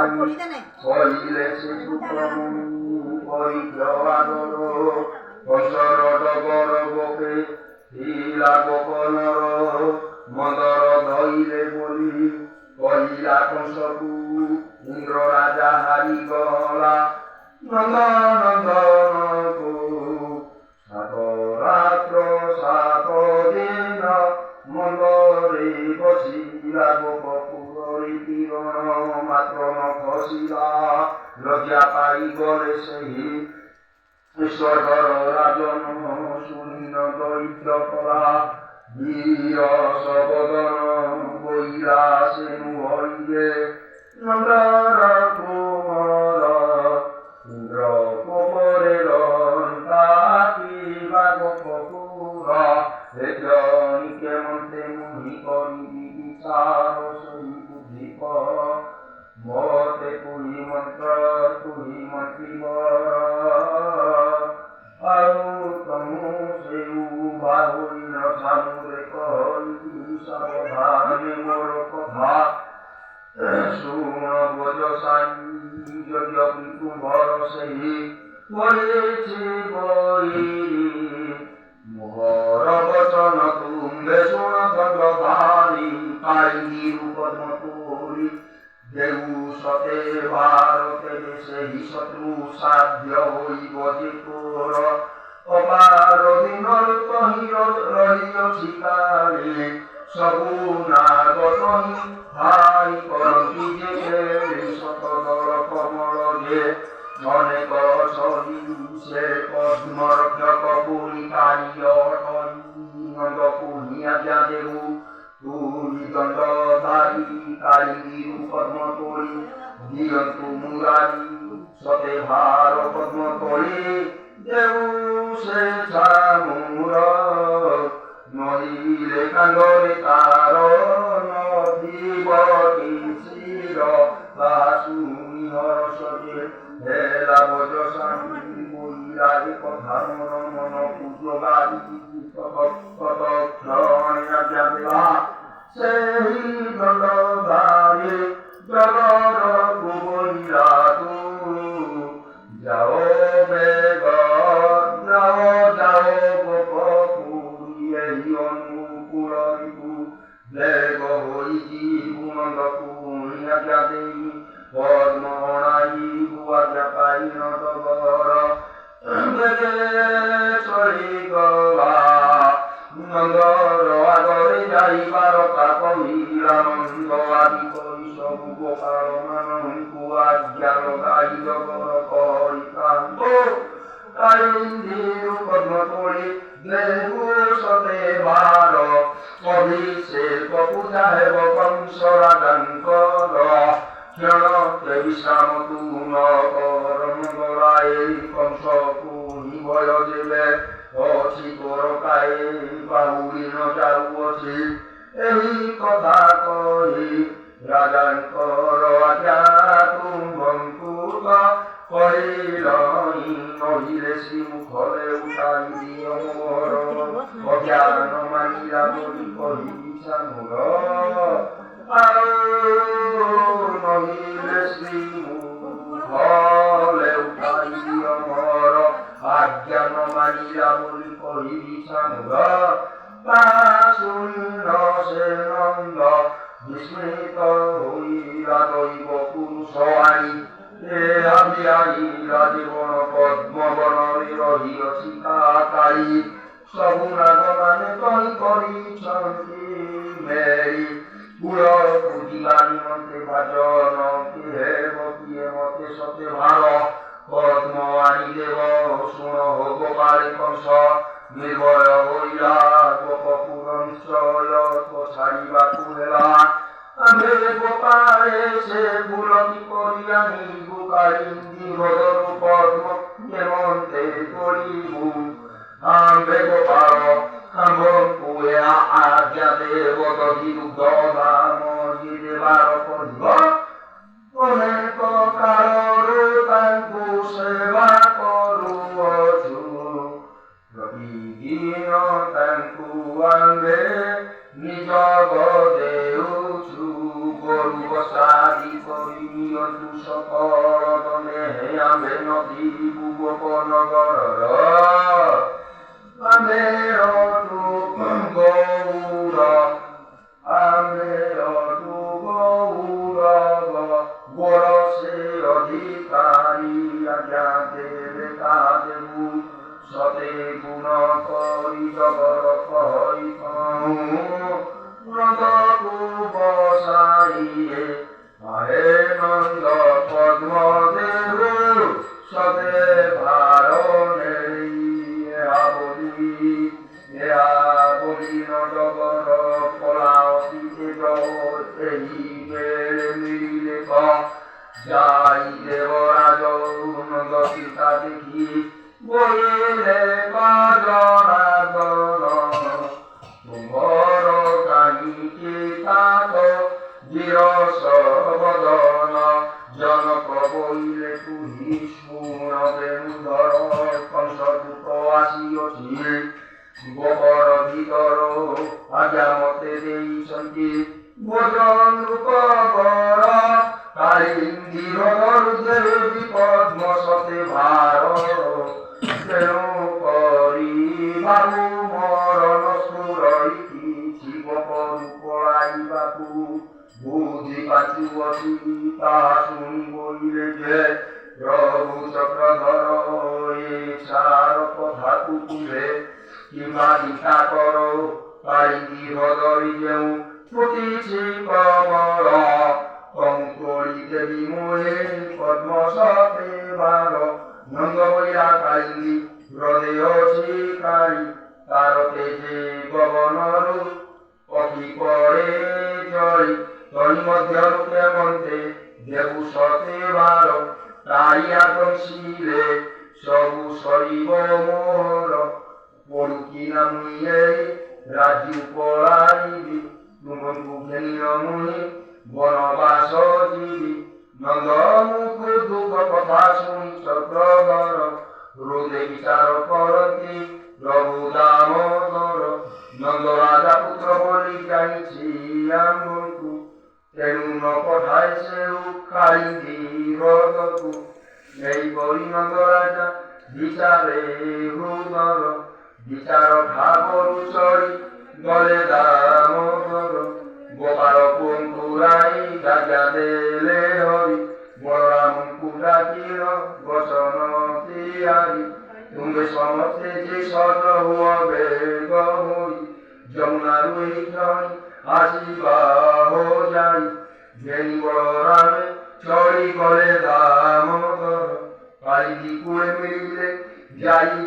কহিলে সে আদর অসরট গর্বকে হীলা গোপনর মদর ধইলে বলি কহিলা কংসকু ইন্দ্র রাজা হারি গলা নন্দনন্দনকু সাত রাত্র সাত দিন মন্দরে বসিলা গোপপুরী কিরণ মাত্র ন খসিলা লজ্জা পাই গলে সেই ঈশ্বর রাজন শূন্য দৈত্য কলা বীর সবদন বৈরা সেনু হইবে নন্দর কুমর ইন্দ্র কুমরের কাকিবা গোপপুর এজনিকে মন্ত্রে মুহি করিবি বিচার সহি বুদ্ধিপ মতে পুহি মন্ত্র তুহি মন্ত্রীবর আৰু তমু সেউ বাহুইন সামুরে কহিবি সাবধানে মোর কথা শুন বজসাই যদ্যপি কুম্ভর সেই করেছে বই মোহর বচন তুমে শুন দণ্ডধারী কালী রূপদ্ম তোরি দেউ সতে ভারতে সেই শত্রু সাধ্য হইব যে তোর অপার দিনর তহির রহিয় শিকারে সবু নাগত ভাই করতি যে শতদল কমল যে অনেক সহিষে পদ্মরক্ষক পুরী কার্য নন্দ পুনিয়া যাদেব তুই দণ্ডধারী কালী পদ্ম তোরি দিয়ন্তু মুরারি সতে ভার পদ্ম তোরি দেউ সে ছামুর নহিলে কাঙ্গরে তার নথিব শির শুনি হর্ষে হেলা বজসামি বৈরাগে কথা মন মন পুজবারি তৎক্ষণে যাদেবা সেই দণ্ডধারী জগর কুবৈরা তু যাও বেগ যাও যাও গোপপুরী এই অনুকূলরিপু বেগ হইছি গুণন্দ পুণ্য যাদেই পদ্মনাই গুয়াজা পাই নদবর বেগে চলি গলা নন্দর আগরে যাইবার কহিলা নন্দ আদি করি সবু গোপাল মানঙ্কু আজ্ঞা লগাই জগর করিকান্ত কালিন্দীর পদ্ম তোড়ি দেহু সতে ভার অভিষেক পূজা হেব কংস রাজাঙ্কর ক্ষণতে বিশ্রাম তুন করম গলায় কংস কুনি ভয় দেবে অছি গোরকায়ে বাহুরি ন যাউଅছি ଏହି କଥା କହି ରାଜାଙ୍କର ଆଜ୍ଞା ତୁମ୍ଭଙ୍କୁ କହିଲଣି ନହିଲେ ଶ୍ରୀମୁଖରେ ଉଠାଇ ଦିଅ ମୋର ଅଜ୍ଞାନ ମାନିଲା ବୋଲି କହିବି ସାମୁର ଆଉ ନହିଲେ ଶ୍ରୀମୁଖରେ ଉଠାଇ ଦିଅ ମୋର আজ্ঞান মানিলা বলি কহিবি সামুর তা শূন্য সে নন্দ বিস্মৃত হইলা দৈব পুরুষ আই এ আমি আইলা জীবন পদ্মবনরে রহিয়ছি কাকাই সবু নাগমানে কই করিছন্তি মেরি কুল পুজিবা নিমন্তে ভাজন হেব কিয়ে মতে সতে ভার পদ্ম আনি দেব শুণ গোপালে কংস নির্ভয় হইলা গোপপুরঞ্চয় ছাড়িବାକୁ ହେଲା আম্বে গোপালে সে বুলকি করিয়া নিবু কালিন্দী হৃদয় পদ্ম হেমন্তে করিবু আম্বে গোপাল আম্বঙ্কু আজ্ঞা দেব দধি দুগ্ধধাম দেবার করিব অনেক কারণে তাଙ୍କୁ সেবা କରୁଅଛୁ ପ୍ରତିଦିନ ତାଙ୍କୁ ଆମ୍ଭେ ନିଜ ଦେଉଛୁ ଗୋରୁ ବସାଦି କରି ତୁ ସକଳ ତମେ ଆମ୍ଭେ ନଦୀ ଭୁବନଗରର ଆମ୍ଭେର ତୁ ଗୌର ଆମ୍ଭେର ତୁ ଗୌରବ ବରଷେ ଅଧିକାରୀ ଆଜ୍ଞା ଦେବେ କାଦେବୁ ସତେ ଗୁଣ କରି ଜଗର କହିଥାଉ ବ୍ରତକୁ ବସାଇଏ ହେ ନନ୍ଦ ପଦ୍ମ ଦେବୁ ସତେ ଭାର ନେଇ ଏହା ବୋଲି ନ ଜଗର କଳା ଅତିତେଜ ଏହି ବେଳେ ମିଳିଲେ যাই দেবরাজ নন্দ সীতা দেখি বলিলে কাজরাগন তুমর কাহিকে তাত বিরস বদন জনক বইলে তুহি শুণ বেণুধর কংসদূত আসিଅছি গোপর ভিতর আজ্ঞা মতে ଦେଇଛନ୍ତି ভোজন রূপকর কালিন্দীর দেবী পদ্ম সতে ভার তেণু করি বাবু মরণ সুরইতি শিবপরু পড়াইবাকু বুদ্ধি পাচুଅছি তাহা শুনি বইলে যে প্রভু চক্রধর এ সার কথাକୁ কুহে কিংবা দীক্ষা কর কালিন্দীর ধরি যেউ ফুটিছি কমল কঙ্করি দেবী মোহে পদ্ম সতে ভার নন্দ বইরা কালিন্দী হ্রদে অছি কারি তার তেজে গগনরু পক্ষী পরে চড়ি তরি মধ্য রূপে মন্তে দেবু সতে ভার তারিয়া তংশিলে সবু সরিব মোর পড়ুকি নামিয়ে রাজু পড়াইবি তুমକୁ ঘেনিল মুহি বনবাস জীবি নন্দ মুখ দুঃখ কথা শুনি চক্রধর হৃদে বিচার করନ୍ତି প্রভু দামোদর নন্দ রাজা পুত্র বলি জানিছি আম্ভଙ୍କୁ তেণু ন পঠায় সেউ কালিন্দী হ্রদକୁ এইপরি নন্দ রাজা বিচারে হৃদর বিচার ভাবরু চড়ি গলে দামোদর গোপাল কুঙ্কুরাই রাজা দেলে হরি বলরামଙ୍କୁ ডাকিল বচন তিয়ারি ତୁମେ ସମସ୍ତେ ଯେ ସଜ ହୁଅ ବେଗ ହୋଇ ଯମୁନାରୁ ଏହି କ୍ଷଣି ଆସିବା ହୋ ଯାଇ ଘେନି ବଳରାମେ ଚଳି ଗଲେ ଦାମୋଦର କାଳିନ୍ଦୀ କୂଳେ ମିଳିଲେ ଯାଇ